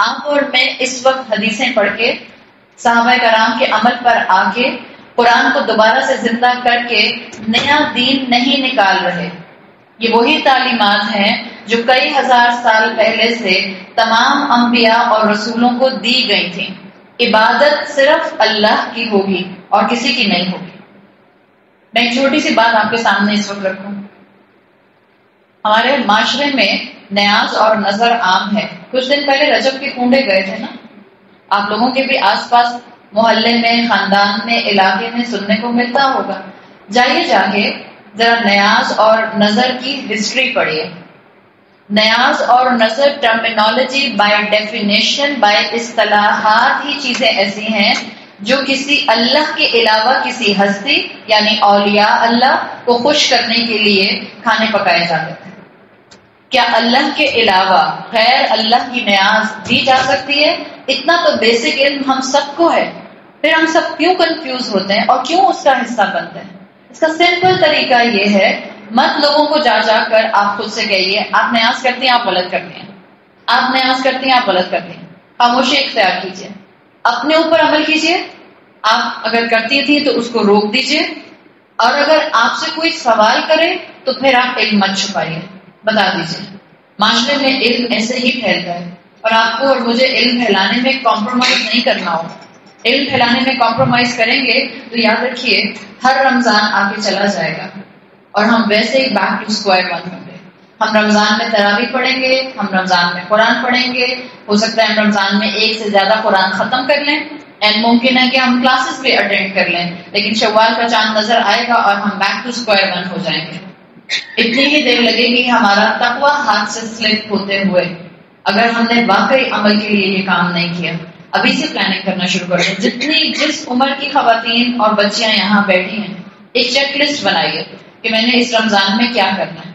آپ اور میں اس وقت حدیثیں پڑھ کے، صحابہ کرام کے عمل پر آ کے، قرآن کو دوبارہ سے زندہ کر کے نیا دین نہیں نکال رہے. یہ وہی تعلیمات ہیں جو کئی ہزار سال پہلے سے تمام انبیاء اور رسولوں کو دی گئی تھیں. عبادت صرف اللہ کی ہوگی اور کسی کی نہیں ہوگی. میں ایک چھوٹی سی بات آپ کے سامنے اس وقت رکھوں. ہمارے معاشرے میں نیاز اور نظر عام ہے. کچھ دن پہلے رجب کے کنڈے گئے تھے نا. آپ لوگوں کے بھی آس پاس محلے میں، خاندان میں، علاقے میں سننے کو ملتا ہوگا. جائیے جا کے ذرا نیاز اور نظر کی ہسٹری پڑھیے. نیاز اور نظر ٹرمینالوجی بائی ڈیفینیشن، بائی اصطلاحات ہی چیزیں ایسی ہیں جو کسی اللہ کے علاوہ کسی ہستی یعنی اولیاء اللہ کو خوش کرنے کے لیے کھانے پکائے جاتے تھے. کیا اللہ کے علاوہ غیر اللہ کی نیاز دی جا سکتی ہے؟ اتنا تو بیسک علم ہم سب کو ہے. پھر ہم سب کیوں کنفیوز ہوتے ہیں اور کیوں اس کا حصہ بنتے ہیں؟ اس کا سمپل طریقہ یہ ہے، مت لوگوں کو جا جا کر آپ خود سے کہیے آپ نیاز کرتی ہیں، آپ غلط کرتی ہیں، آپ نیاز کرتی ہیں، آپ غلط کرتی ہیں. خاموشی اختیار کیجیے، اپنے اوپر عمل کیجیے. آپ اگر کرتی تھی تو اس کو روک دیجیے، اور اگر آپ سے کوئی سوال کرے تو پھر آپ علم مت چھپائیے، بتا دیجیے. معاشرے میں علم ایسے ہی پھیلتا ہے، اور آپ کو اور مجھے علم پھیلانے میں کمپرومائز نہیں کرنا ہوگا. علم پھیلانے میں کمپرومائز کریں گے تو یاد رکھیے ہر رمضان آگے چلا جائے گا اور ہم ویسے ہی بیک ٹو اسکوائر ون ہوں گے. ہم رمضان میں تراویح پڑھیں گے، ہم رمضان میں قرآن پڑھیں گے، ہو سکتا ہے ہم رمضان میں ایک سے زیادہ قرآن ختم کر لیں، اینڈ ممکن ہے کہ ہم کلاسز بھی اٹینڈ کر لیں، لیکن شوال کا چاند نظر آئے گا اور ہم بیک ٹو اسکوائر ون ہو جائیں گے. اتنی ہی دیر لگے گی ہمارا تقویٰ ہاتھ سے سلپ ہوتے ہوئے، اگر ہم نے واقعی عمل کے لیے یہ کام نہیں کیا. ابھی سے پلاننگ کرنا شروع کر دیں. جس عمر کی خواتین اور بچیاں یہاں بیٹھی ہیں، ایک چیک لسٹ بنائیے کہ میں نے اس رمضان میں کیا کرنا ہے.